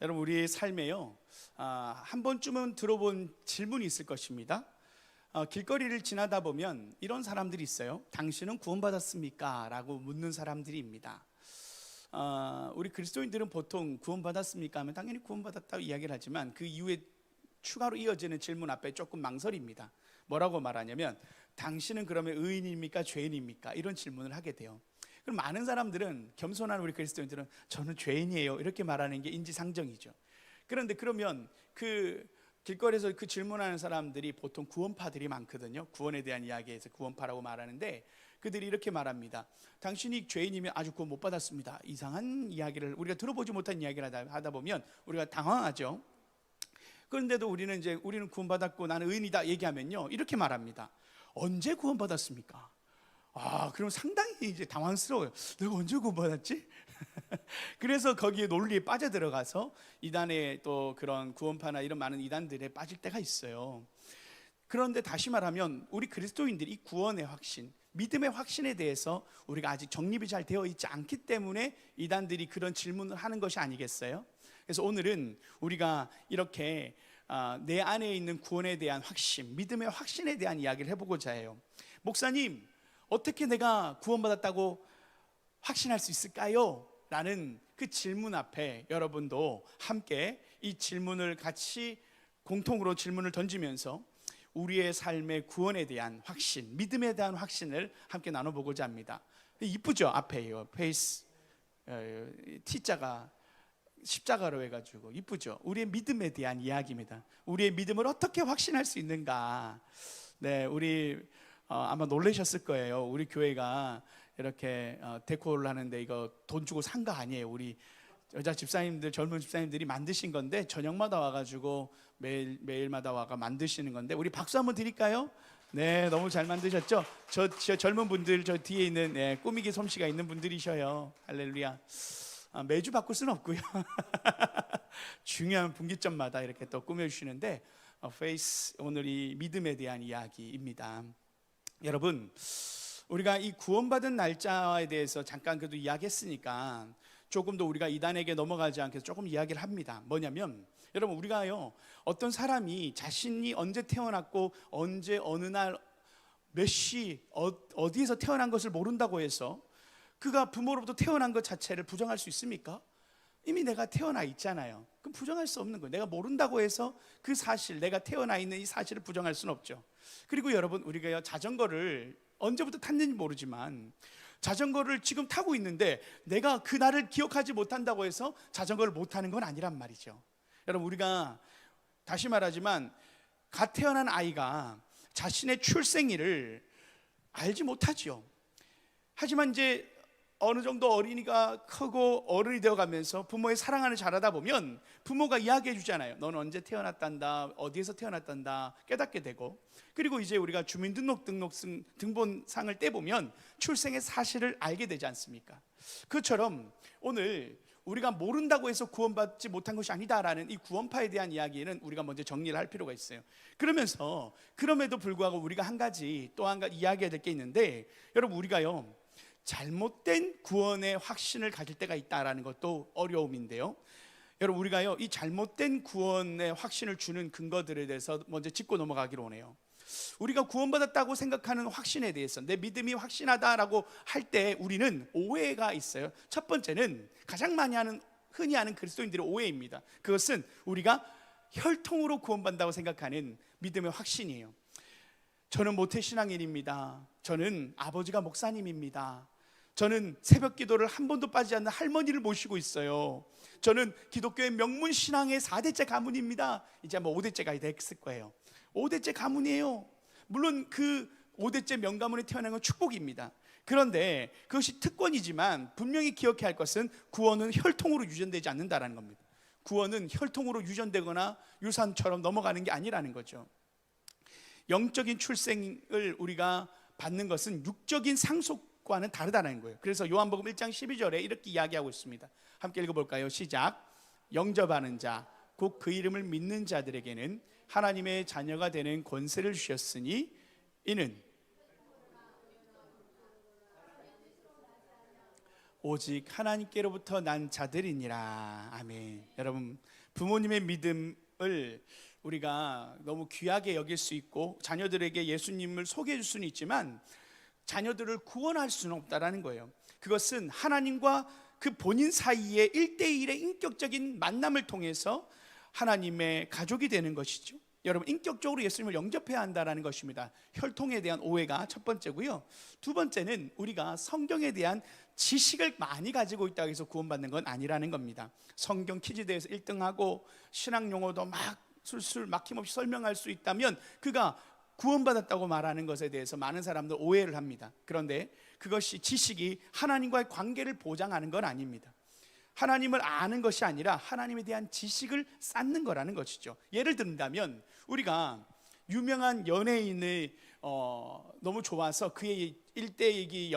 여러분, 우리의 삶에요, 한 번쯤은 들어본 질문이 있을 것입니다. 길거리를 지나다 보면 이런 사람들이 있어요. 당신은 구원받았습니까? 라고 묻는 사람들입니다. 우리 그리스도인들은 보통 구원받았습니까? 하면 당연히 구원받았다고 이야기를 하지만 그 이후에 추가로 이어지는 질문 앞에 조금 망설입니다. 뭐라고 말하냐면, 당신은 그러면 의인입니까? 죄인입니까? 이런 질문을 하게 돼요. 그럼 많은 사람들은, 겸손한 우리 그리스도인들은 저는 죄인이에요 이렇게 말하는 게 인지상정이죠. 그런데 그러면 그 길거리에서 그 질문하는 사람들이 보통 구원파들이 많거든요. 구원에 대한 이야기에서 구원파라고 말하는데, 그들이 이렇게 말합니다. 당신이 죄인이면 아주 구원 못 받았습니다. 이상한 이야기를, 우리가 들어보지 못한 이야기를 하다 보면 우리가 당황하죠. 그런데도 우리는 구원받았고 나는 의인이다 얘기하면요, 이렇게 말합니다. 언제 구원받았습니까? 그럼 상당히 이제 당황스러워요. 내가 언제 구원받았지? 그래서 거기에 논리에 빠져들어가서 이단의 또 그런 구원파나 이런 많은 이단들에 빠질 때가 있어요. 그런데 다시 말하면 우리 그리스도인들이 이 구원의 확신, 믿음의 확신에 대해서 우리가 아직 정립이 잘 되어 있지 않기 때문에 이단들이 그런 질문을 하는 것이 아니겠어요? 그래서 오늘은 우리가 이렇게 내 안에 있는 구원에 대한 확신, 믿음의 확신에 대한 이야기를 해보고자 해요. 목사님, 어떻게 내가 구원받았다고 확신할 수 있을까요? 라는 그 질문 앞에 여러분도 함께 이 질문을 같이 공통으로 질문을 던지면서 우리의 삶의 구원에 대한 확신, 믿음에 대한 확신을 함께 나눠보고자 합니다. 이쁘죠? 앞에요. 페이스 T자가 십자가로 해가지고 이쁘죠? 우리의 믿음에 대한 이야기입니다. 우리의 믿음을 어떻게 확신할 수 있는가? 네, 우리 아마 놀라셨을 거예요. 우리 교회가 이렇게 데코를 하는데 이거 돈 주고 산 거 아니에요. 우리 여자 집사님들, 젊은 집사님들이 만드신 건데 저녁마다 와가지고 매일마다 와가 만드시는 건데, 우리 박수 한번 드릴까요? 네, 너무 잘 만드셨죠? 저 젊은 분들, 저 뒤에 있는 꾸미기 솜씨가 있는 분들이셔요. 할렐루야. 매주 바꿀 수는 없고요. 중요한 분기점마다 이렇게 또 꾸며주시는데, 페이스, 오늘 이 믿음에 대한 이야기입니다. 여러분, 우리가 이 구원받은 날짜에 대해서 잠깐 그래도 이야기했으니까 조금 더 우리가 이단에게 넘어가지 않게 조금 이야기를 합니다. 뭐냐면, 여러분, 우리가요, 어떤 사람이 자신이 언제 태어났고 언제 어느 날 몇 시 어디에서 태어난 것을 모른다고 해서 그가 부모로부터 태어난 것 자체를 부정할 수 있습니까? 이미 내가 태어나 있잖아요. 그럼 부정할 수 없는 거예요. 내가 모른다고 해서 그 사실, 내가 태어나 있는 이 사실을 부정할 수는 없죠. 그리고 여러분, 우리가 자전거를 언제부터 탔는지 모르지만 자전거를 지금 타고 있는데 내가 그날을 기억하지 못한다고 해서 자전거를 못 타는 건 아니란 말이죠. 여러분, 우리가 다시 말하지만 갓 태어난 아이가 자신의 출생일을 알지 못하죠. 하지만 이제 어느 정도 어린이가 크고 어른이 되어가면서 부모의 사랑을 잘하다 보면 부모가 이야기해 주잖아요. 너는 언제 태어났단다, 어디에서 태어났단다 깨닫게 되고, 그리고 이제 우리가 주민등록증본상을 떼보면 출생의 사실을 알게 되지 않습니까? 그처럼 오늘 우리가 모른다고 해서 구원받지 못한 것이 아니다라는 이 구원파에 대한 이야기는 우리가 먼저 정리를 할 필요가 있어요. 그러면서 그럼에도 불구하고 우리가 또 한 가지 이야기해야 될 게 있는데, 여러분, 우리가요, 잘못된 구원의 확신을 가질 때가 있다라는 것도 어려움인데요. 여러분, 우리가요, 이 잘못된 구원의 확신을 주는 근거들에 대해서 먼저 짚고 넘어가기로 하네요. 우리가 구원받았다고 생각하는 확신에 대해서, 내 믿음이 확신하다라고 할 때 우리는 오해가 있어요. 첫 번째는 가장 흔히 하는 그리스도인들의 오해입니다. 그것은 우리가 혈통으로 구원받는다고 생각하는 믿음의 확신이에요. 저는 모태신앙인입니다. 저는 아버지가 목사님입니다. 저는 새벽 기도를 한 번도 빠지지 않는 할머니를 모시고 있어요. 저는 기독교의 명문 신앙의 4대째 가문입니다. 이제 아마 5대째가 됐을 거예요. 5대째 가문이에요. 물론 그 5대째 명가문에 태어난 건 축복입니다. 그런데 그것이 특권이지만 분명히 기억해야 할 것은 구원은 혈통으로 유전되지 않는다는 겁니다. 구원은 혈통으로 유전되거나 유산처럼 넘어가는 게 아니라는 거죠. 영적인 출생을 우리가 받는 것은 육적인 상속과는 다르다는 거예요. 그래서 요한복음 1장 12절에 이렇게 이야기하고 있습니다. 함께 읽어볼까요? 시작. 영접하는 자, 곧 그 이름을 믿는 자들에게는 하나님의 자녀가 되는 권세를 주셨으니 이는 오직 하나님께로부터 난 자들이니라. 아멘. 여러분, 부모님의 믿음을 우리가 너무 귀하게 여길 수 있고 자녀들에게 예수님을 소개해 줄 수는 있지만 자녀들을 구원할 수는 없다라는 거예요. 그것은 하나님과 그 본인 사이의 1대1의 인격적인 만남을 통해서 하나님의 가족이 되는 것이죠. 여러분, 인격적으로 예수님을 영접해야 한다는 것입니다. 혈통에 대한 오해가 첫 번째고요. 두 번째는 우리가 성경에 대한 지식을 많이 가지고 있다고 해서 구원받는 건 아니라는 겁니다. 성경 퀴즈대회에서 1등하고 신학 용어도 막 술술 막힘없이 설명할 수 있다면 그가 구원받았다고 말하는 것에 대해서 많은 사람들 오해를 합니다. 그런데 그것이 지식이 하나님과의 관계를 보장하는 건 아닙니다. 하나님을 아는 것이 아니라 하나님에 대한 지식을 쌓는 거라는 것이죠. 예를 든다면 우리가 유명한 연예인을 너무 좋아서 그의 일대기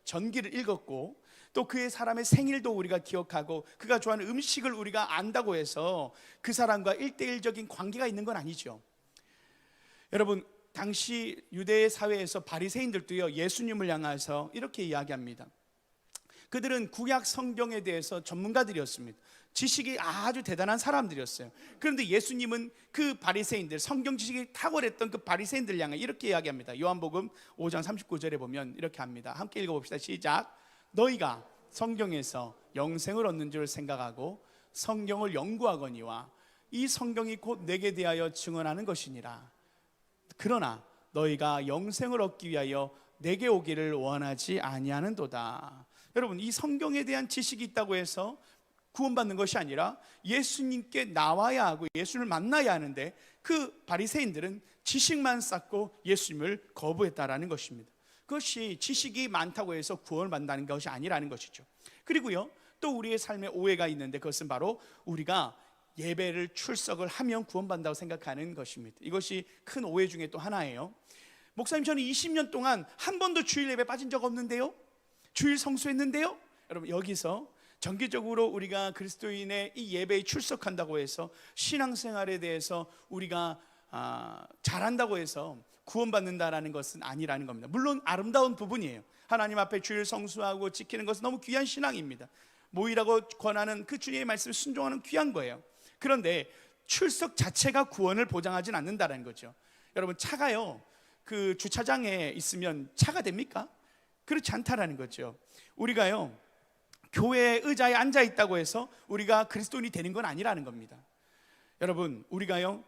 전기를 읽었고 또 그의 사람의 생일도 우리가 기억하고 그가 좋아하는 음식을 우리가 안다고 해서 그 사람과 1대1적인 관계가 있는 건 아니죠. 여러분, 당시 유대 사회에서 바리새인들도요 예수님을 향해서 이렇게 이야기합니다. 그들은 구약 성경에 대해서 전문가들이었습니다. 지식이 아주 대단한 사람들이었어요. 그런데 예수님은 그 바리새인들, 성경 지식이 탁월했던 그 바리새인들 향해 이렇게 이야기합니다. 요한복음 5장 39절에 보면 이렇게 합니다. 함께 읽어봅시다. 시작. 너희가 성경에서 영생을 얻는 줄 생각하고 성경을 연구하거니와 이 성경이 곧 내게 대하여 증언하는 것이니라. 그러나 너희가 영생을 얻기 위하여 내게 오기를 원하지 아니하는도다. 여러분, 이 성경에 대한 지식이 있다고 해서 구원받는 것이 아니라 예수님께 나와야 하고 예수님을 만나야 하는데 그 바리새인들은 지식만 쌓고 예수님을 거부했다라는 것입니다. 그것이 지식이 많다고 해서 구원을 받는다는 것이 아니라는 것이죠. 그리고요, 또 우리의 삶에 오해가 있는데 그것은 바로 우리가 예배를 출석을 하면 구원받는다고 생각하는 것입니다. 이것이 큰 오해 중에 또 하나예요. 목사님, 저는 20년 동안 한 번도 주일 예배 빠진 적 없는데요, 주일 성수했는데요. 여러분, 여기서 정기적으로 우리가 그리스도인의 이 예배에 출석한다고 해서 신앙생활에 대해서 우리가 잘한다고 해서 구원받는다라는 것은 아니라는 겁니다. 물론 아름다운 부분이에요. 하나님 앞에 주일 성수하고 지키는 것은 너무 귀한 신앙입니다. 모이라고 권하는 그 주님의 말씀을 순종하는 귀한 거예요. 그런데 출석 자체가 구원을 보장하진 않는다는 거죠. 여러분, 차가요, 그 주차장에 있으면 차가 됩니까? 그렇지 않다라는 거죠. 우리가요, 교회 의자에 앉아 있다고 해서 우리가 그리스도인이 되는 건 아니라는 겁니다. 여러분, 우리가요,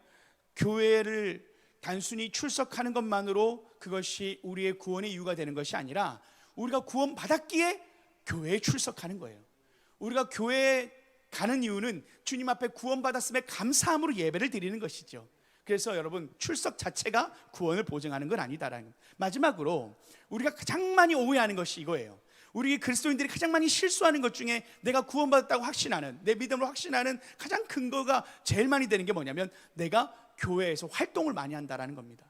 교회를 단순히 출석하는 것만으로 그것이 우리의 구원의 이유가 되는 것이 아니라 우리가 구원받았기에 교회에 출석하는 거예요. 우리가 교회에 가는 이유는 주님 앞에 구원받았음에 감사함으로 예배를 드리는 것이죠. 그래서 여러분, 출석 자체가 구원을 보증하는 건 아니다라는 거예요. 마지막으로 우리가 가장 많이 오해하는 것이 이거예요. 우리 그리스도인들이 가장 많이 실수하는 것 중에 내가 구원받았다고 확신하는, 내 믿음으로 확신하는 가장 근거가 제일 많이 되는 게 뭐냐면 내가 교회에서 활동을 많이 한다라는 겁니다.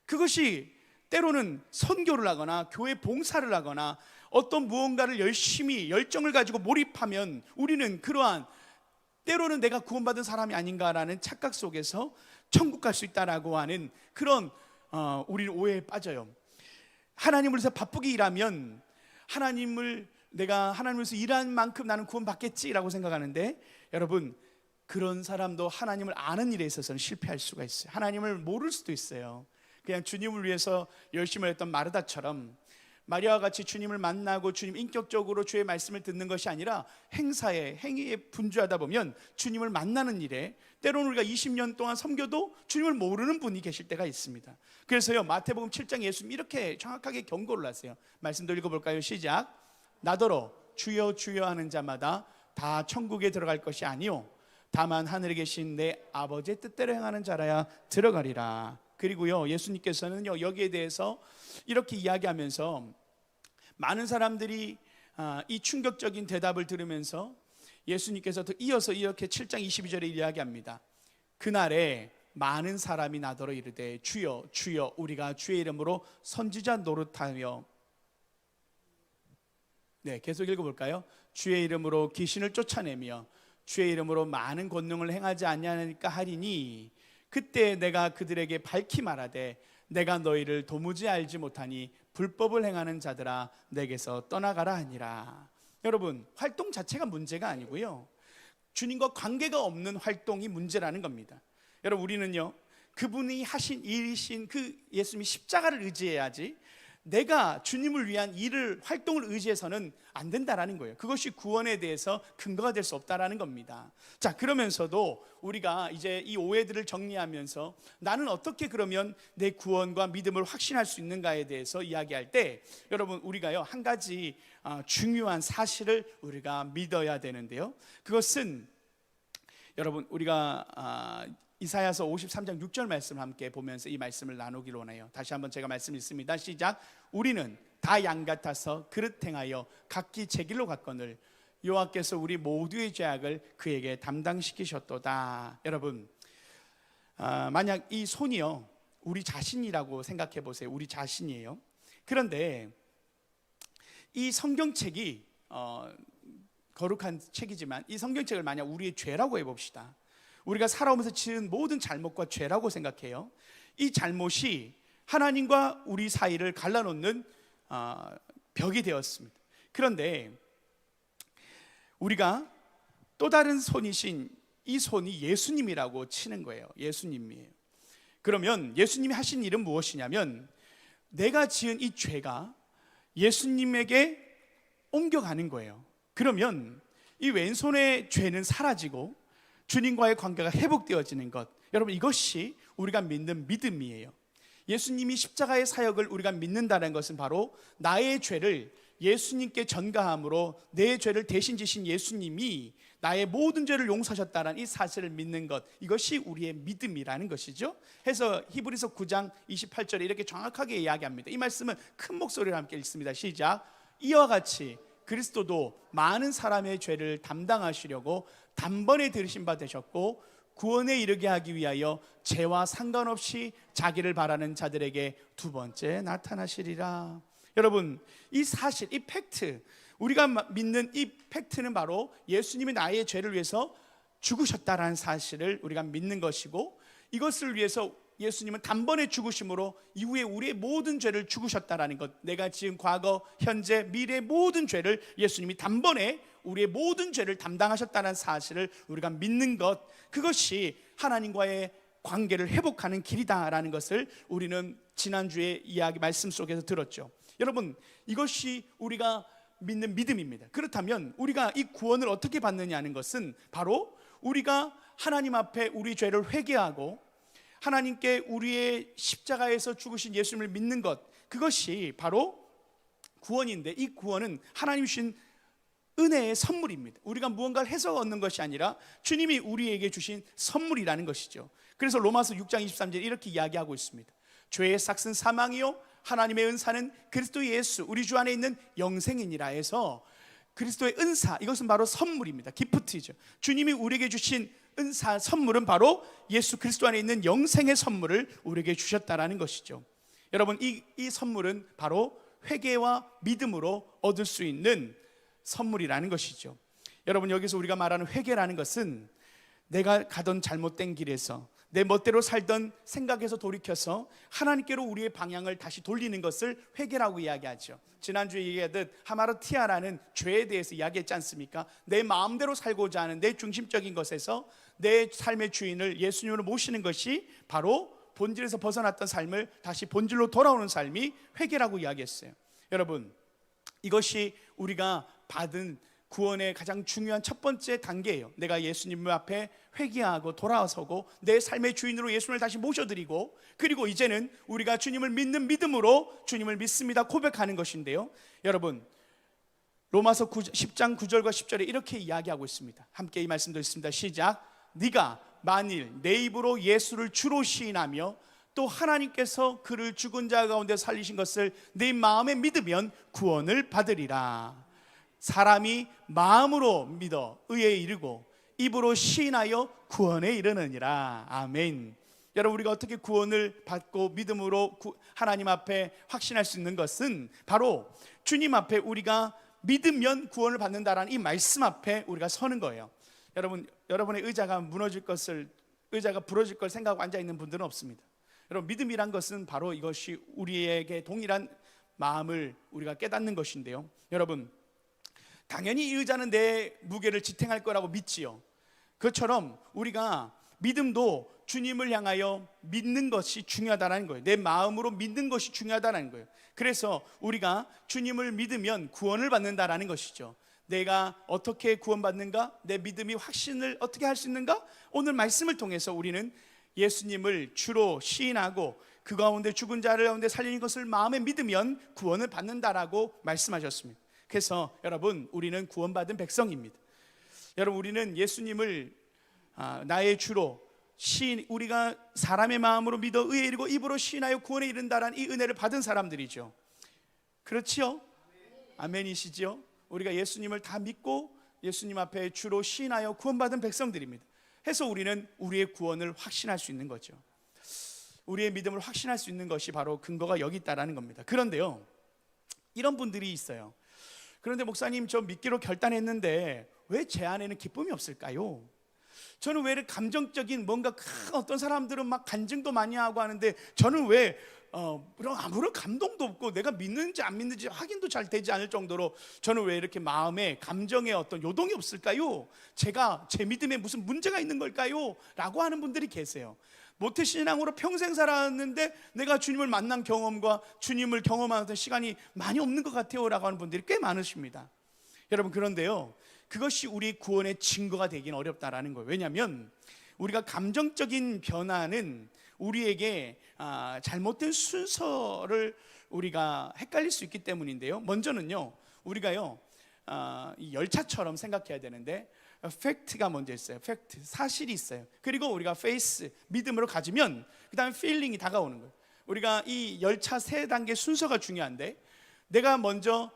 그것이 때로는 선교를 하거나 교회 봉사를 하거나 어떤 무언가를 열심히 열정을 가지고 몰입하면 우리는 그러한, 때로는 내가 구원받은 사람이 아닌가라는 착각 속에서 천국 갈 수 있다라고 하는 그런 우리는 오해에 빠져요. 하나님을 위해서 바쁘게 일하면 내가 하나님을 위해서 일한 만큼 나는 구원받겠지라고 생각하는데, 여러분, 그런 사람도 하나님을 아는 일에 있어서는 실패할 수가 있어요. 하나님을 모를 수도 있어요. 그냥 주님을 위해서 열심히 했던 마르다처럼 마리아와 같이 주님을 만나고 주님 인격적으로 주의 말씀을 듣는 것이 아니라 행위에 분주하다 보면 주님을 만나는 일에 때로는 우리가 20년 동안 섬겨도 주님을 모르는 분이 계실 때가 있습니다. 그래서요, 마태복음 7장 예수님 이렇게 정확하게 경고를 하세요. 말씀도 읽어볼까요? 시작. 나더러 주여 주여 하는 자마다 다 천국에 들어갈 것이 아니요 다만 하늘에 계신 내 아버지의 뜻대로 행하는 자라야 들어가리라. 그리고요, 예수님께서는요, 여기에 대해서 이렇게 이야기하면서 많은 사람들이 이 충격적인 대답을 들으면서 예수님께서 또 이어서 이렇게 7장 22절에 이야기합니다. 그날에 많은 사람이 나더러 이르되 주여 주여 우리가 주의 이름으로 선지자 노릇하며, 네, 계속 읽어볼까요? 주의 이름으로 귀신을 쫓아내며 주의 이름으로 많은 권능을 행하지 아니하니까 하리니 그때 내가 그들에게 밝히 말하되 내가 너희를 도무지 알지 못하니 불법을 행하는 자들아 내게서 떠나가라 하니라. 여러분, 활동 자체가 문제가 아니고요, 주님과 관계가 없는 활동이 문제라는 겁니다. 여러분, 우리는요, 그분이 하신 일이신 그 예수님이 십자가를 의지해야지 내가 주님을 위한 일을, 활동을 의지해서는 안 된다라는 거예요. 그것이 구원에 대해서 근거가 될 수 없다라는 겁니다. 자, 그러면서도 우리가 이제 이 오해들을 정리하면서 나는 어떻게 그러면 내 구원과 믿음을 확신할 수 있는가에 대해서 이야기할 때, 여러분, 우리가요, 한 가지 중요한 사실을 우리가 믿어야 되는데요, 그것은 여러분, 우리가 이사야서 53장 6절 말씀을 함께 보면서 이 말씀을 나누기로 원해요. 다시 한번 제가 말씀 읽습니다. 시작. 우리는 다 양 같아서 그릇 행하여 각기 제 길로 갔거늘 여호와께서 우리 모두의 죄악을 그에게 담당시키셨도다. 여러분, 만약 이 손이요, 우리 자신이라고 생각해 보세요. 우리 자신이에요. 그런데 이 성경책이 거룩한 책이지만 이 성경책을 만약 우리의 죄라고 해봅시다. 우리가 살아오면서 지은 모든 잘못과 죄라고 생각해요. 이 잘못이 하나님과 우리 사이를 갈라놓는 벽이 되었습니다. 그런데 우리가 또 다른 손이신 이 손이 예수님이라고 치는 거예요. 예수님이에요. 그러면 예수님이 하신 일은 무엇이냐면, 내가 지은 이 죄가 예수님에게 옮겨가는 거예요. 그러면 이 왼손의 죄는 사라지고 주님과의 관계가 회복되어지는 것, 여러분, 이것이 우리가 믿는 믿음이에요. 예수님이 십자가의 사역을 우리가 믿는다는 것은 바로 나의 죄를 예수님께 전가함으로 내 죄를 대신 지신 예수님이 나의 모든 죄를 용서하셨다는 이 사실을 믿는 것, 이것이 우리의 믿음이라는 것이죠. 해서 히브리서 9장 28절에 이렇게 정확하게 이야기합니다. 이 말씀은 큰 목소리로 함께 읽습니다. 시작. 이와 같이 그리스도도 많은 사람의 죄를 담당하시려고 단번에 들으신 바 되셨고 구원에 이르게 하기 위하여 죄와 상관없이 자기를 바라는 자들에게 두 번째 나타나시리라. 여러분, 이 사실, 이 팩트, 우리가 믿는 이 팩트는 바로 예수님이 나의 죄를 위해서 죽으셨다라는 사실을 우리가 믿는 것이고, 이것을 위해서 예수님은 단번에 죽으심으로 이후에 우리의 모든 죄를 죽으셨다라는 것, 내가 지은 과거, 현재, 미래의 모든 죄를 예수님이 단번에 우리의 모든 죄를 담당하셨다는 사실을 우리가 믿는 것, 그것이 하나님과의 관계를 회복하는 길이다라는 것을 우리는 지난주에 이야기 말씀 속에서 들었죠. 여러분, 이것이 우리가 믿는 믿음입니다. 그렇다면 우리가 이 구원을 어떻게 받느냐는 것은 바로 우리가 하나님 앞에 우리 죄를 회개하고 하나님께 우리의 십자가에서 죽으신 예수님을 믿는 것, 그것이 바로 구원인데, 이 구원은 하나님 주신 은혜의 선물입니다. 우리가 무언가를 해서 얻는 것이 아니라 주님이 우리에게 주신 선물이라는 것이죠. 그래서 로마서 6장 23절에 이렇게 이야기하고 있습니다. 죄의 삭은 사망이요 하나님의 은사는 그리스도 예수 우리 주 안에 있는 영생이니라 해서, 그리스도의 은사, 이것은 바로 선물입니다. 기프트죠. 주님이 우리에게 주신 은사, 선물은 바로 예수 그리스도 안에 있는 영생의 선물을 우리에게 주셨다라는 것이죠. 여러분, 이 선물은 바로 회개와 믿음으로 얻을 수 있는 선물이라는 것이죠. 여러분, 여기서 우리가 말하는 회개라는 것은 내가 가던 잘못된 길에서 내 멋대로 살던 생각에서 돌이켜서 하나님께로 우리의 방향을 다시 돌리는 것을 회개라고 이야기하죠. 지난주에 얘기하듯 하마르티아라는 죄에 대해서 이야기했지 않습니까? 내 마음대로 살고자 하는 내 중심적인 것에서 내 삶의 주인을 예수님으로 모시는 것이 바로 본질에서 벗어났던 삶을 다시 본질로 돌아오는 삶이 회개라고 이야기했어요. 여러분, 이것이 우리가 받은 구원의 가장 중요한 첫 번째 단계예요. 내가 예수님 앞에 회개하고 돌아서고 내 삶의 주인으로 예수님을 다시 모셔드리고, 그리고 이제는 우리가 주님을 믿는 믿음으로 주님을 믿습니다 고백하는 것인데요. 여러분, 로마서 10장 9절과 10절에 이렇게 이야기하고 있습니다. 함께 이 말씀도 있습니다. 시작. 네가 만일 내 입으로 예수를 주로 시인하며 또 하나님께서 그를 죽은 자 가운데 살리신 것을 네 마음에 믿으면 구원을 받으리라. 사람이 마음으로 믿어 의에 이르고 입으로 시인하여 구원에 이르느니라. 아멘. 여러분, 우리가 어떻게 구원을 받고 믿음으로 하나님 앞에 확신할 수 있는 것은 바로 주님 앞에 우리가 믿으면 구원을 받는다라는 이 말씀 앞에 우리가 서는 거예요. 여러분, 여러분의 의자가 무너질 것을, 의자가 부러질 걸 생각하고 앉아 있는 분들은 없습니다. 여러분, 믿음이란 것은 바로 이것이 우리에게 동일한 마음을 우리가 깨닫는 것인데요. 여러분, 당연히 이 의자는 내 무게를 지탱할 거라고 믿지요. 그것처럼 우리가 믿음도 주님을 향하여 믿는 것이 중요하다는 거예요. 내 마음으로 믿는 것이 중요하다는 거예요. 그래서 우리가 주님을 믿으면 구원을 받는다라는 것이죠. 내가 어떻게 구원받는가? 내 믿음이 확신을 어떻게 할 수 있는가? 오늘 말씀을 통해서 우리는 예수님을 주로 시인하고 그 가운데 죽은 자를 가운데 살리는 것을 마음에 믿으면 구원을 받는다라고 말씀하셨습니다. 그래서 여러분, 우리는 구원받은 백성입니다. 여러분, 우리는 예수님을 나의 주로 우리가 사람의 마음으로 믿어 의에 이르고 입으로 시인하여 구원에 이른다라는 이 은혜를 받은 사람들이죠. 그렇지요? 아멘이시죠? 우리가 예수님을 다 믿고 예수님 앞에 주로 시인하여 구원받은 백성들입니다. 해서 우리는 우리의 구원을 확신할 수 있는 거죠. 우리의 믿음을 확신할 수 있는 것이 바로 근거가 여기 있다라는 겁니다. 그런데요, 이런 분들이 있어요. 그런데 목사님, 저 믿기로 결단했는데 왜 제 안에는 기쁨이 없을까요? 저는 왜 감정적인 뭔가 어떤 사람들은 막 간증도 많이 하고 하는데 저는 왜 아무런 감동도 없고 내가 믿는지 안 믿는지 확인도 잘 되지 않을 정도로 저는 왜 이렇게 마음에 감정에 어떤 요동이 없을까요? 제 믿음에 무슨 문제가 있는 걸까요? 라고 하는 분들이 계세요. 모태신앙으로 평생 살았는데 내가 주님을 만난 경험과 주님을 경험하는 시간이 많이 없는 것 같아요 라고 하는 분들이 꽤 많으십니다. 여러분, 그런데요, 그것이 우리 구원의 증거가 되기는 어렵다라는 거예요. 왜냐하면 우리가 감정적인 변화는 우리에게 잘못된 순서를 우리가 헷갈릴 수 있기 때문인데요. 먼저는요, 우리가요 이 열차처럼 생각해야 되는데 팩트가 먼저 있어요. 팩트, 사실이 있어요. 그리고 우리가 페이스, 믿음으로 가지면 그 다음에 필링이 다가오는 거예요. 우리가 이 열차 세 단계 순서가 중요한데 내가 먼저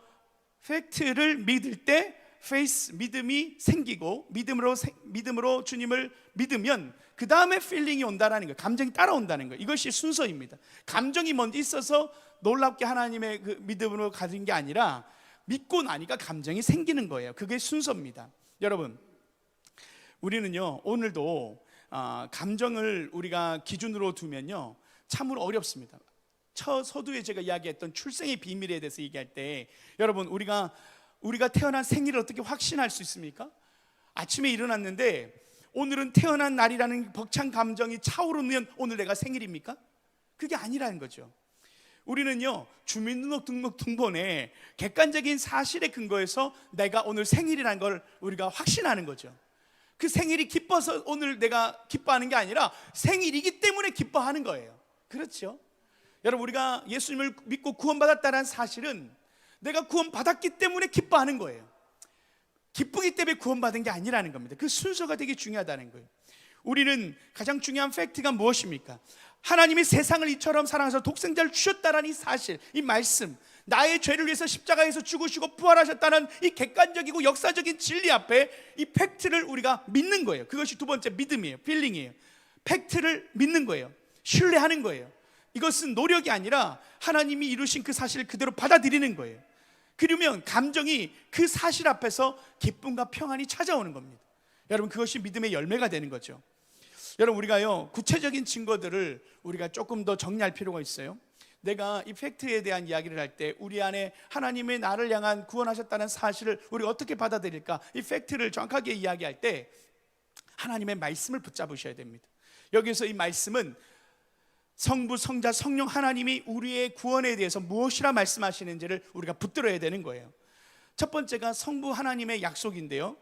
팩트를 믿을 때 페이스, 믿음이 생기고 믿음으로 주님을 믿으면 그 다음에 필링이 온다라는 거예요. 감정이 따라온다는 거예요. 이것이 순서입니다. 감정이 먼저 있어서 놀랍게 하나님의 그 믿음으로 가는 게 아니라 믿고 나니까 감정이 생기는 거예요. 그게 순서입니다. 여러분, 우리는요 오늘도 감정을 우리가 기준으로 두면요 참으로 어렵습니다. 서두에 제가 이야기했던 출생의 비밀에 대해서 얘기할 때 여러분, 우리가 태어난 생일을 어떻게 확신할 수 있습니까? 아침에 일어났는데 오늘은 태어난 날이라는 벅찬 감정이 차오르면 오늘 내가 생일입니까? 그게 아니라는 거죠. 우리는요 주민등록 등본에 객관적인 사실에 근거해서 내가 오늘 생일이라는 걸 우리가 확신하는 거죠. 그 생일이 기뻐서 오늘 내가 기뻐하는 게 아니라 생일이기 때문에 기뻐하는 거예요. 그렇죠? 여러분, 우리가 예수님을 믿고 구원받았다는 사실은 내가 구원받았기 때문에 기뻐하는 거예요. 기쁘기 때문에 구원받은 게 아니라는 겁니다. 그 순서가 되게 중요하다는 거예요. 우리는 가장 중요한 팩트가 무엇입니까? 하나님이 세상을 이처럼 사랑해서 독생자를 주셨다는 이 사실, 이 말씀, 나의 죄를 위해서 십자가에서 죽으시고 부활하셨다는 이 객관적이고 역사적인 진리 앞에 이 팩트를 우리가 믿는 거예요. 그것이 두 번째 믿음이에요. 필링이에요. 팩트를 믿는 거예요. 신뢰하는 거예요. 이것은 노력이 아니라 하나님이 이루신 그 사실을 그대로 받아들이는 거예요. 그러면 감정이 그 사실 앞에서 기쁨과 평안이 찾아오는 겁니다. 여러분, 그것이 믿음의 열매가 되는 거죠. 여러분, 우리가요 구체적인 증거들을 우리가 조금 더 정리할 필요가 있어요. 내가 이 팩트에 대한 이야기를 할 때 우리 안에 하나님의 나를 향한 구원하셨다는 사실을 우리가 어떻게 받아들일까, 이 팩트를 정확하게 이야기할 때 하나님의 말씀을 붙잡으셔야 됩니다. 여기서 이 말씀은 성부, 성자, 성령 하나님이 우리의 구원에 대해서 무엇이라 말씀하시는지를 우리가 붙들어야 되는 거예요. 첫 번째가 성부 하나님의 약속인데요,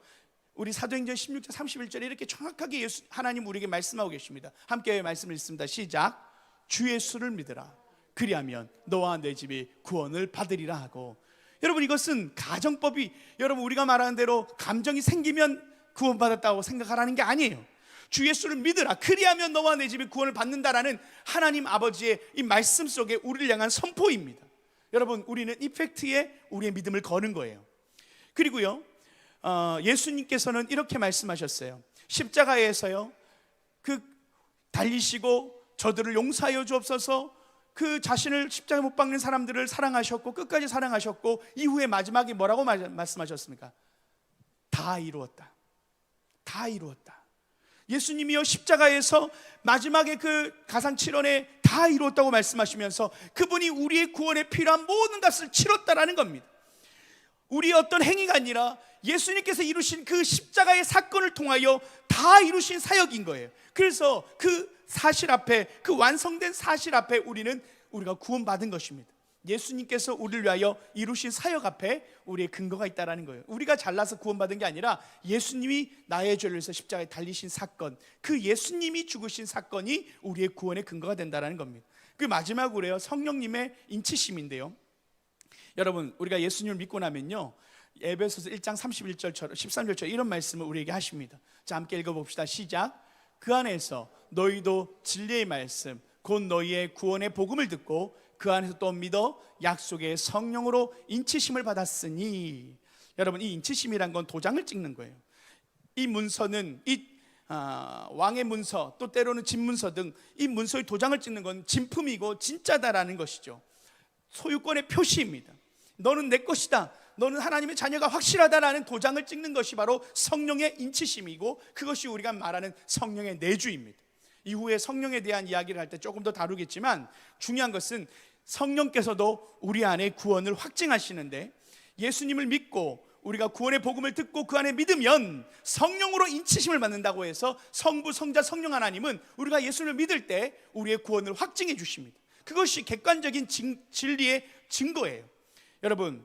우리 사도행전 16장 31절에 이렇게 정확하게 하나님 우리에게 말씀하고 계십니다. 함께 말씀을 읽습니다. 시작. 주 예수를 믿으라. 그리하면 너와 내 집이 구원을 받으리라 하고. 여러분, 이것은 가정법이, 여러분 우리가 말하는 대로 감정이 생기면 구원받았다고 생각하라는 게 아니에요. 주 예수를 믿으라. 그리하면 너와 내 집이 구원을 받는다라는 하나님 아버지의 이 말씀 속에 우리를 향한 선포입니다. 여러분, 우리는 이 팩트에 우리의 믿음을 거는 거예요. 그리고요 예수님께서는 이렇게 말씀하셨어요. 십자가에서요 그 달리시고 저들을 용서하여 주옵소서, 그 자신을 십자가에 못 박는 사람들을 사랑하셨고 끝까지 사랑하셨고 이후에 마지막에 뭐라고 말씀하셨습니까? 다 이루었다. 다 이루었다. 예수님이요 십자가에서 마지막에 그 가상칠언에 다 이루었다고 말씀하시면서 그분이 우리의 구원에 필요한 모든 것을 치렀다라는 겁니다. 우리의 어떤 행위가 아니라 예수님께서 이루신 그 십자가의 사건을 통하여 다 이루신 사역인 거예요. 그래서 그 사실 앞에, 그 완성된 사실 앞에 우리가 구원받은 것입니다. 예수님께서 우리를 위하여 이루신 사역 앞에 우리의 근거가 있다는 거예요. 우리가 잘나서 구원받은 게 아니라 예수님이 나의 죄를 위해서 십자가에 달리신 사건, 그 예수님이 죽으신 사건이 우리의 구원의 근거가 된다는 겁니다. 그 마지막으로요, 성령님의 인치심인데요. 여러분, 우리가 예수님을 믿고 나면요, 에베소서 1장 31절처럼 13절처럼 이런 말씀을 우리에게 하십니다. 자, 함께 읽어봅시다. 시작. 그 안에서 너희도 진리의 말씀 곧 너희의 구원의 복음을 듣고 그 안에서 또 믿어 약속의 성령으로 인치심을 받았으니. 여러분, 이 인치심이란 건 도장을 찍는 거예요. 이 문서는 왕의 문서, 또 때로는 진문서 등 이 문서의 도장을 찍는 건 진품이고 진짜다라는 것이죠. 소유권의 표시입니다. 너는 내 것이다, 너는 하나님의 자녀가 확실하다라는 도장을 찍는 것이 바로 성령의 인치심이고, 그것이 우리가 말하는 성령의 내주입니다. 이후에 성령에 대한 이야기를 할 때 조금 더 다루겠지만, 중요한 것은 성령께서도 우리 안에 구원을 확증하시는데, 예수님을 믿고 우리가 구원의 복음을 듣고 그 안에 믿으면 성령으로 인치심을 받는다고 해서 성부, 성자, 성령 하나님은 우리가 예수를 믿을 때 우리의 구원을 확증해 주십니다. 그것이 객관적인 진리의 증거예요. 여러분,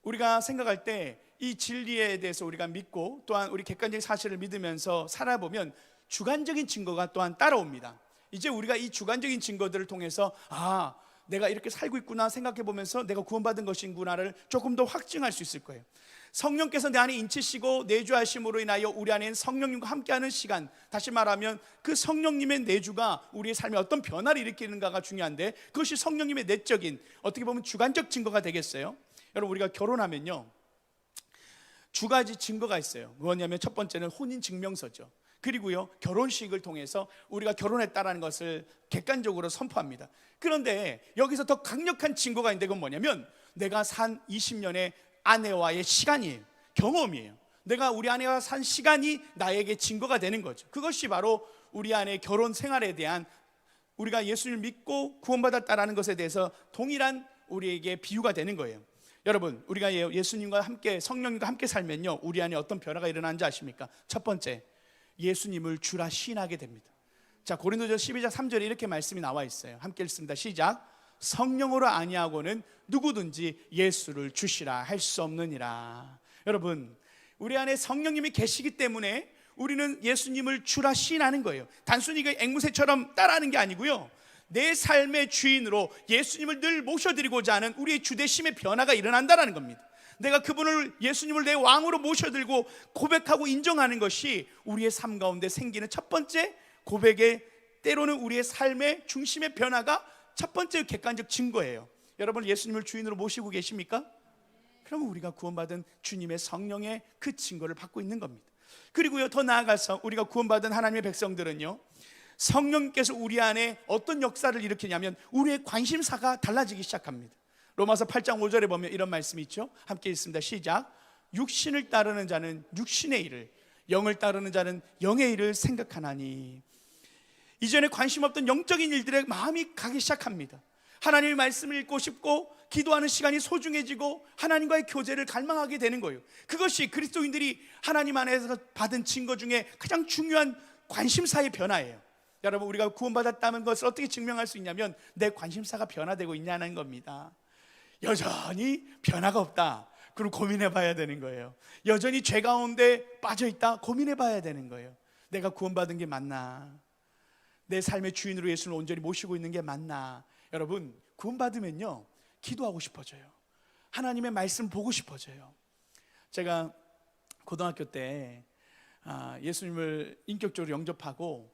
우리가 생각할 때 이 진리에 대해서 우리가 믿고 또한 우리 객관적인 사실을 믿으면서 살아보면 주관적인 증거가 또한 따라옵니다. 이제 우리가 이 주관적인 증거들을 통해서 내가 이렇게 살고 있구나 생각해 보면서 내가 구원받은 것인구나를 조금 더 확증할 수 있을 거예요. 성령께서 내 안에 인치시고 내주하심으로 인하여 우리 안에는 성령님과 함께하는 시간, 다시 말하면 그 성령님의 내주가 우리의 삶에 어떤 변화를 일으키는가가 중요한데, 그것이 성령님의 내적인, 어떻게 보면 주관적 증거가 되겠어요. 여러분, 우리가 결혼하면요, 두 가지 증거가 있어요. 뭐냐면 첫 번째는 혼인증명서죠. 그리고요, 결혼식을 통해서 우리가 결혼했다라는 것을 객관적으로 선포합니다. 그런데 여기서 더 강력한 증거가 있는데, 그건 뭐냐면 내가 산 20년의 아내와의 시간이에요. 경험이에요. 내가 우리 아내와 산 시간이 나에게 증거가 되는 거죠. 그것이 바로 우리 안의 결혼 생활에 대한, 우리가 예수를 믿고 구원받았다라는 것에 대해서 동일한 우리에게 비유가 되는 거예요. 여러분, 우리가 예수님과 함께, 성령님과 함께 살면요, 우리 안에 어떤 변화가 일어나는지 아십니까? 첫 번째, 예수님을 주라 시인하게 됩니다. 자, 고린도전서 12장 3절에 이렇게 말씀이 나와 있어요. 함께 읽습니다. 시작. 성령으로 아니하고는 누구든지 예수를 주시라 할 수 없느니라. 여러분, 우리 안에 성령님이 계시기 때문에 우리는 예수님을 주라 시인하는 거예요. 단순히 그 앵무새처럼 따라하는 게 아니고요, 내 삶의 주인으로 예수님을 늘 모셔드리고자 하는 우리의 주되심의 변화가 일어난다는 겁니다. 내가 그분을, 예수님을 내 왕으로 모셔들고 고백하고 인정하는 것이 우리의 삶 가운데 생기는 첫 번째 고백의, 때로는 우리의 삶의 중심의 변화가 첫 번째 객관적 증거예요. 여러분, 예수님을 주인으로 모시고 계십니까? 그러면 우리가 구원받은 주님의 성령의 그 증거를 받고 있는 겁니다. 그리고요, 더 나아가서 우리가 구원받은 하나님의 백성들은요, 성령께서 우리 안에 어떤 역사를 일으키냐면 우리의 관심사가 달라지기 시작합니다. 로마서 8장 5절에 보면 이런 말씀이 있죠. 함께 읽습니다. 시작. 육신을 따르는 자는 육신의 일을, 영을 따르는 자는 영의 일을 생각하나니. 이전에 관심 없던 영적인 일들에 마음이 가기 시작합니다. 하나님의 말씀을 읽고 싶고 기도하는 시간이 소중해지고 하나님과의 교제를 갈망하게 되는 거예요. 그것이 그리스도인들이 하나님 안에서 받은 증거 중에 가장 중요한 관심사의 변화예요. 여러분, 우리가 구원받았다는 것을 어떻게 증명할 수 있냐면 내 관심사가 변화되고 있냐는 겁니다. 여전히 변화가 없다, 그럼 고민해 봐야 되는 거예요. 여전히 죄 가운데 빠져 있다, 고민해 봐야 되는 거예요. 내가 구원받은 게 맞나? 내 삶의 주인으로 예수를 온전히 모시고 있는 게 맞나? 여러분, 구원받으면요, 기도하고 싶어져요. 하나님의 말씀 보고 싶어져요. 제가 고등학교 때 예수님을 인격적으로 영접하고,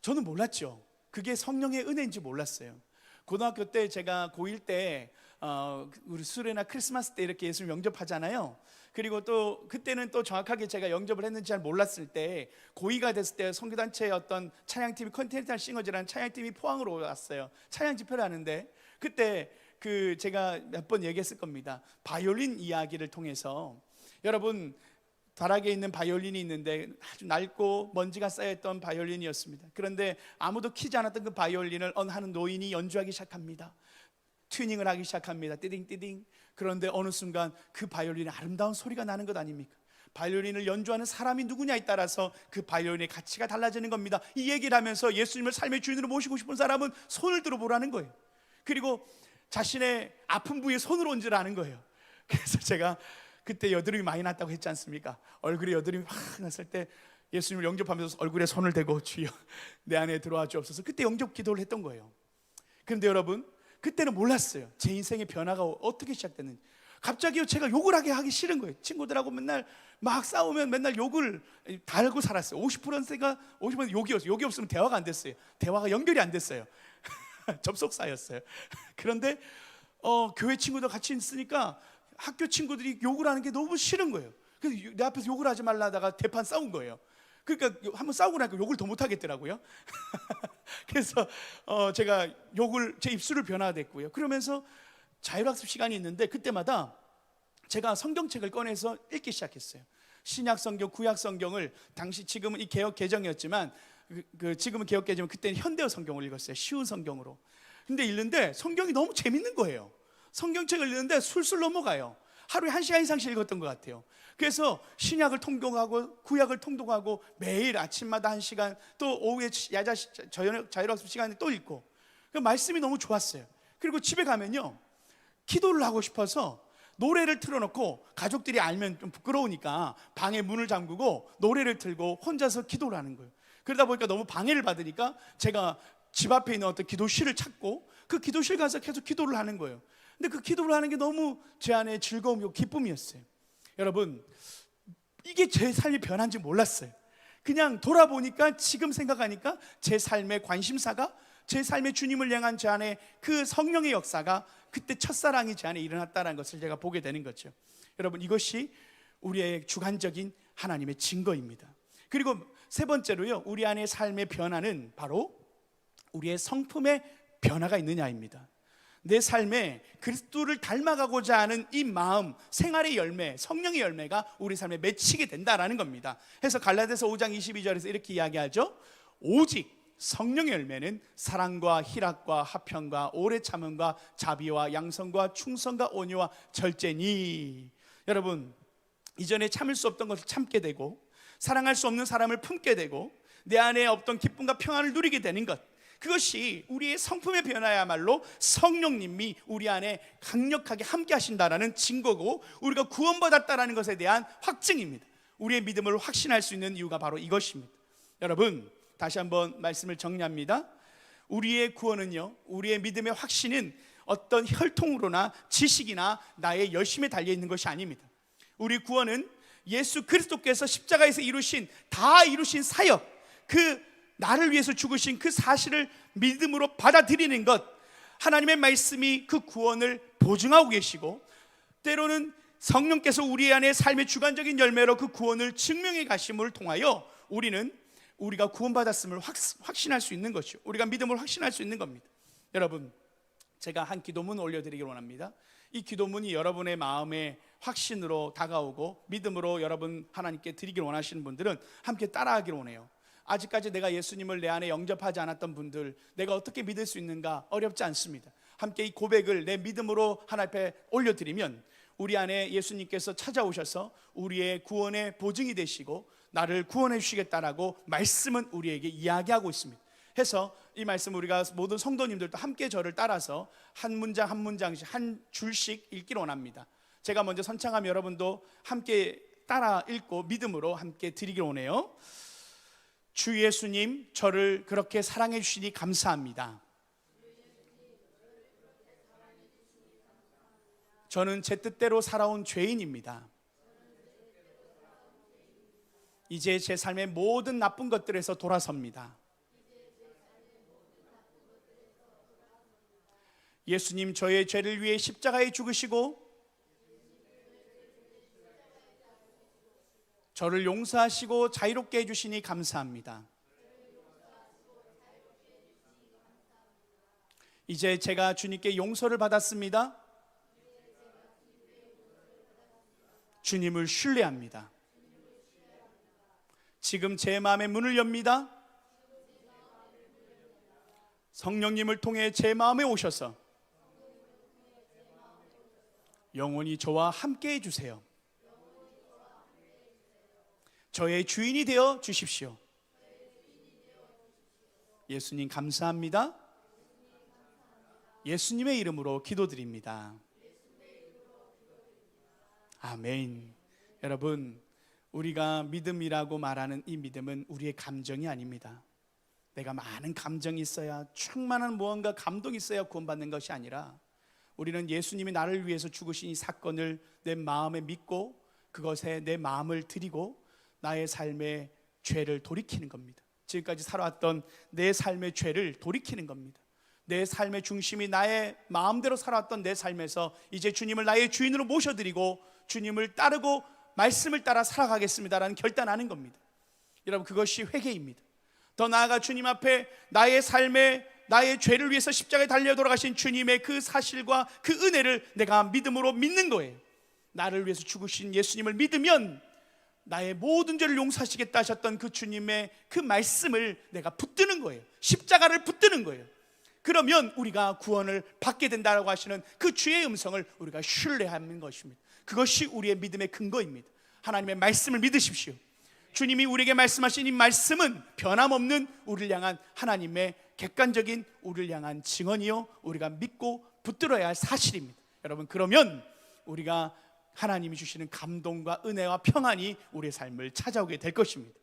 저는 몰랐죠. 그게 성령의 은혜인지 몰랐어요. 고등학교 때 제가 고1 때 우리 수련회나 크리스마스 때 이렇게 예수님 영접하잖아요. 그리고 또 그때는 또 정확하게 제가 영접을 했는지 잘 몰랐을 때, 고2가 됐을 때 선교단체의 어떤 찬양팀이, 컨티넨탈 싱어즈라는 찬양팀이 포항으로 왔어요. 찬양 집회를 하는데, 그때 제가 몇 번 얘기했을 겁니다. 바이올린 이야기를 통해서, 여러분, 다락에 있는 바이올린이 있는데 아주 낡고 먼지가 쌓여있던 바이올린이었습니다. 그런데 아무도 키지 않았던 그 바이올린을 어느 한 노인이 연주하기 시작합니다. 튜닝을 하기 시작합니다. 띠딩띠딩. 그런데 어느 순간 그 바이올린의 아름다운 소리가 나는 것 아닙니까? 바이올린을 연주하는 사람이 누구냐에 따라서 그 바이올린의 가치가 달라지는 겁니다. 이 얘기를 하면서 예수님을 삶의 주인으로 모시고 싶은 사람은 손을 들어보라는 거예요. 그리고 자신의 아픈 부위에 손을 얹으라는 거예요. 그래서 제가 그때 여드름이 많이 났다고 했지 않습니까? 얼굴에 여드름이 확 났을 때 예수님을 영접하면서 얼굴에 손을 대고 주여 내 안에 들어와 주옵소서. 그때 영접 기도를 했던 거예요. 그런데 여러분, 그때는 몰랐어요. 제 인생의 변화가 어떻게 시작됐는지. 갑자기 제가 욕을 하기 싫은 거예요. 친구들하고 맨날 막 싸우면 맨날 욕을 달고 살았어요. 50%가 50% 욕이었어요. 욕이 없으면 대화가 안 됐어요. 대화가 연결이 안 됐어요. 접속사였어요. 그런데 교회 친구들 같이 있으니까 학교 친구들이 욕을 하는 게 너무 싫은 거예요. 그래서 내 앞에서 욕을 하지 말라다가 대판 싸운 거예요. 그러니까 한번 싸우고 나니까 욕을 더 못하겠더라고요. 그래서 제가 욕을, 제 입술을 변화됐고요. 그러면서 자율학습 시간이 있는데 그때마다 제가 성경책을 꺼내서 읽기 시작했어요. 신약 성경, 구약 성경을 당시 지금은 이 개역 개정이었지만 지금은 개역 개정은 그때는 현대어 성경을 읽었어요. 쉬운 성경으로. 근데 읽는데 성경이 너무 재밌는 거예요. 성경책을 읽는데 술술 넘어가요. 하루에 1시간 이상씩 읽었던 것 같아요. 그래서 신약을 통독하고 구약을 통독하고 매일 아침마다 1시간, 또 오후에 자율학습 시간에 또 읽고, 그 말씀이 너무 좋았어요. 그리고 집에 가면요, 기도를 하고 싶어서 노래를 틀어놓고, 가족들이 알면 좀 부끄러우니까 방에 문을 잠그고 노래를 틀고 혼자서 기도를 하는 거예요. 그러다 보니까 너무 방해를 받으니까 제가 집 앞에 있는 어떤 기도실을 찾고 그 기도실 가서 계속 기도를 하는 거예요. 근데 그 기도를 하는 게 너무 제 안에 즐거움이고 기쁨이었어요. 여러분, 이게 제 삶이 변한지 몰랐어요. 그냥 돌아보니까, 지금 생각하니까 제 삶의 관심사가, 제 삶의 주님을 향한 제 안에 그 성령의 역사가 그때 첫사랑이 제 안에 일어났다는 것을 제가 보게 되는 거죠. 여러분, 이것이 우리의 주관적인 하나님의 증거입니다. 그리고 세 번째로요, 우리 안의 삶의 변화는 바로 우리의 성품의 변화가 있느냐입니다. 내 삶에 그리스도를 닮아가고자 하는 이 마음, 생활의 열매, 성령의 열매가 우리 삶에 맺히게 된다라는 겁니다. 그래서 갈라디아서 5장 22절에서 이렇게 이야기하죠. 오직 성령의 열매는 사랑과 희락과 화평과 오래 참음과 자비와 양성과 충성과 온유와 절제니. 여러분, 이전에 참을 수 없던 것을 참게 되고, 사랑할 수 없는 사람을 품게 되고, 내 안에 없던 기쁨과 평안을 누리게 되는 것, 그것이 우리의 성품의 변화야말로 성령님이 우리 안에 강력하게 함께 하신다라는 증거고, 우리가 구원받았다라는 것에 대한 확증입니다. 우리의 믿음을 확신할 수 있는 이유가 바로 이것입니다. 여러분, 다시 한번 말씀을 정리합니다. 우리의 구원은요, 우리의 믿음의 확신은 어떤 혈통으로나 지식이나 나의 열심에 달려있는 것이 아닙니다. 우리 구원은 예수 그리스도께서 십자가에서 다 이루신 사역, 그 나를 위해서 죽으신 그 사실을 믿음으로 받아들이는 것, 하나님의 말씀이 그 구원을 보증하고 계시고, 때로는 성령께서 우리 안에 삶의 주관적인 열매로 그 구원을 증명해 가심을 통하여 우리가 구원받았음을 확신할 수 있는 것이요, 우리가 믿음을 확신할 수 있는 겁니다. 여러분, 제가 한 기도문 올려드리길 원합니다. 이 기도문이 여러분의 마음에 확신으로 다가오고 믿음으로 여러분 하나님께 드리길 원하시는 분들은 함께 따라하길 원해요. 아직까지 내가 예수님을 내 안에 영접하지 않았던 분들, 내가 어떻게 믿을 수 있는가? 어렵지 않습니다. 함께 이 고백을 내 믿음으로 하나님 앞에 올려드리면 우리 안에 예수님께서 찾아오셔서 우리의 구원의 보증이 되시고 나를 구원해 주시겠다라고 말씀은 우리에게 이야기하고 있습니다. 해서 이 말씀 우리가 모든 성도님들도 함께 저를 따라서 한 문장 한 문장씩, 한 줄씩 읽기를 원합니다. 제가 먼저 선창하면 여러분도 함께 따라 읽고 믿음으로 함께 드리길 원해요. 주 예수님, 저를 그렇게 사랑해 주시니 감사합니다. 저는 제 뜻대로 살아온 죄인입니다. 이제 제 삶의 모든 나쁜 것들에서 돌아섭니다. 예수님, 저의 죄를 위해 십자가에 죽으시고 저를 용서하시고 자유롭게 해주시니 감사합니다. 이제 제가 주님께 용서를 받았습니다. 주님을 신뢰합니다. 지금 제 마음의 문을 엽니다. 성령님을 통해 제 마음에 오셔서 영원히 저와 함께 해주세요. 저의 주인이 되어 주십시오. 예수님 감사합니다. 예수님의 이름으로 기도드립니다. 아멘. 여러분, 우리가 믿음이라고 말하는 이 믿음은 우리의 감정이 아닙니다. 내가 많은 감정이 있어야, 충만한 무언가 감동이 있어야 구원받는 것이 아니라, 우리는 예수님이 나를 위해서 죽으신 이 사건을 내 마음에 믿고 그것에 내 마음을 드리고 나의 삶의 죄를 돌이키는 겁니다. 지금까지 살아왔던 내 삶의 죄를 돌이키는 겁니다. 내 삶의 중심이 나의 마음대로 살아왔던 내 삶에서 이제 주님을 나의 주인으로 모셔드리고 주님을 따르고 말씀을 따라 살아가겠습니다라는 결단하는 겁니다. 여러분, 그것이 회개입니다. 더 나아가 주님 앞에 나의 삶에 나의 죄를 위해서 십자가에 달려 돌아가신 주님의 그 사실과 그 은혜를 내가 믿음으로 믿는 거예요. 나를 위해서 죽으신 예수님을 믿으면 나의 모든 죄를 용서하시겠다 하셨던 그 주님의 그 말씀을 내가 붙드는 거예요. 십자가를 붙드는 거예요. 그러면 우리가 구원을 받게 된다고 하시는 그 주의 음성을 우리가 신뢰하는 것입니다. 그것이 우리의 믿음의 근거입니다. 하나님의 말씀을 믿으십시오. 주님이 우리에게 말씀하신 이 말씀은 변함없는 우리를 향한 하나님의 객관적인 우리를 향한 증언이요, 우리가 믿고 붙들어야 할 사실입니다. 여러분, 그러면 우리가 하나님이 주시는 감동과 은혜와 평안이 우리의 삶을 찾아오게 될 것입니다.